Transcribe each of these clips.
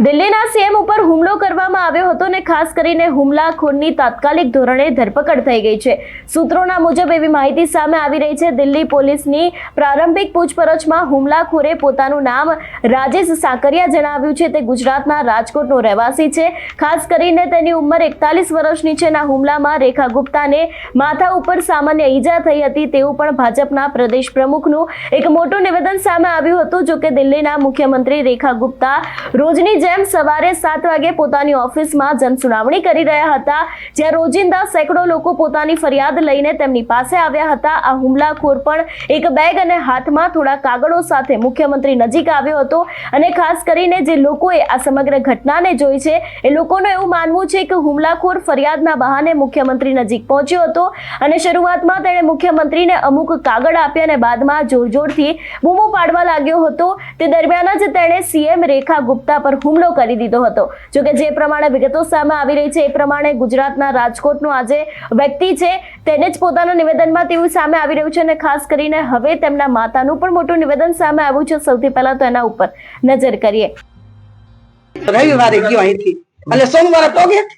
દિલ્હીના સીએમ ઉપર હુમલો કરવામાં આવ્યો હતો અને ખાસ કરીને હુમલાખોરની તાત્કાલિક ધોરણે ધરપકડ થઈ ગઈ છે। સૂત્રોના મુજબ એવી માહિતી સામે આવી રહી છે। દિલ્હી પોલીસની પ્રારંભિક પૂછપરછમાં હુમલાખોરે પોતાનું નામ રાજેશ સાકરિયા જણાવ્યું છે। તે ગુજરાતના રાજકોટનો રહેવાસી છે। ખાસ કરીને તેની ઉંમર 41 વર્ષની છે। ના હુમલામાં રેખા ગુપ્તાને માથા ઉપર સામાન્ય ઈજા થઈ હતી તેવું પણ ભાજપના પ્રદેશ પ્રમુખનું એક મોટું નિવેદન સામે આવ્યું હતું। જો કે દિલ્હીના મુખ્યમંત્રી રેખા ગુપ્તા રોજની જેમ સવારે 7 વાગે પોતાની ઓફિસમાં જનસુનાવણી કરી રહ્યા હતા, જ્યાં રોજિંદા સેંકડો લોકો પોતાની ફરિયાદ લઈને તેમની પાસે આવ્યા હતા। આ હુમલાખોર પણ એક બેગ અને હાથમાં થોડા કાગળો સાથે મુખ્યમંત્રી નજીક આવ્યો હતો અને ખાસ કરીને જે લોકોએ આ સમગ્ર ઘટનાને જોઈ છે એ લોકોનું એવું માનવું છે કે હુમલાખોર ફરિયાદના બહાને મુખ્યમંત્રી નજીક પહોંચ્યો હતો અને શરૂઆતમાં તેણે મુખ્યમંત્રીને અમુક કાગળ આપ્યા અને બાદમાં જોરજોરથી બૂમો પાડવા લાગ્યો હતો। તે દરમિયાન જ તેણે સીએમ રેખા ગુપ્તા પર હુમલો કરી દીધો હતો। જો કે જે પ્રમાણે વિગતો સામે આવી રહી છે એ પ્રમાણે ગુજરાતના રાજકોટનો આજે વ્યક્તિ છે તેને જ પોતાના નિવેદનમાં તેવું સામે આવી રહ્યું છે અને ખાસ કરીને હવે તેમના માતાનું પણ મોટું નિવેદન સામે આવ્યું છે। સૌથી પહેલા તો એના ઉપર નજર કરીએ। રવિવારે ગયો અહીંથી અને સોમવારે તો ગયા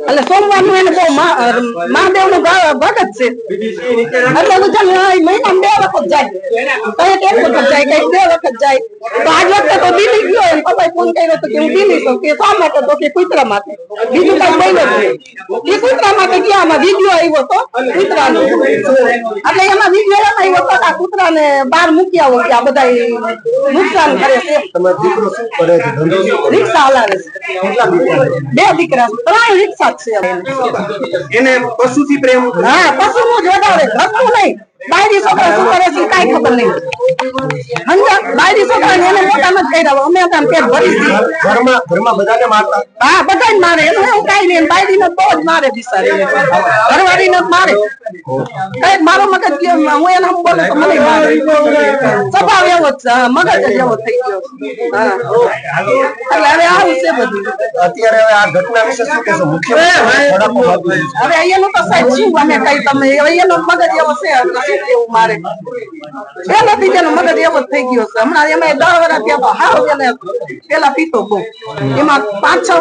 એટલે સોમવારનું એને બહુ મહાદેવનું ભગત છે એટલે ગુજરાત મહિનામાં 2 વખત જાય, કઈક 1 વખત જાય, કઈક 2 વખત જાય। તો આજ વખતે તો દિલ્હી ગયો એમ પપ્પાએ ફોન કર્યો તો કે હું દિલ્હી છું કે શા માટે તો કે કૂતરા માટે, બીજું કઈ બોલ્યો નથી એ કૂતરા માટે ગયા। આમાં વિડીયો આવ્યો તો કૂતરાનો એટલે એમાં વિડીયો એમ આવ્યો તો આ કૂતરાને બહાર મૂકી આવો કે આ બધા નુકસાન કરે છે। રિક્ષા હલાવે છે, 2 દીકરા 3 રિક્ષા છે એને પશુથી પ્રેમ, હા પશુનું જ વધારે, ઘરનું નહીં। બાયરી છોકરા શું કરે છે કઈ ખબર નહીં, બાયરી છોકરા એને મોટા નથી કર્યા, અમે હતા પેટ ભરી ઘરમાં બધાને મારતા, હા બધાને મારે, એનું એવું કઈ નહીં। બાયરી ને બહુ જ મારે બિચારી, ઘરવાળી ને મારે, કઈ મારો મગજ ગયો હું એને બોલું તો મને મારે, સ્વભાવ એવો જ મગજ જ એવો થઈ ગયો। હા એટલે હવે આવું છે બધું। અત્યારે હવે આ ઘટના વિશે શું કહેશો? મુખ્યમંત્રી હવે અહીંયાનું તો સાહેબ શું અમે કઈ તમે અહીંયાનો મગજ એવો છે એવું મારે પેલા બીજાનો મગજ એવો થઈ ગયો છે। હમણાં એમાં 10 વર્ષ થયા તો હાવ એને પેલા પીતો બહુ, એમાં 5-6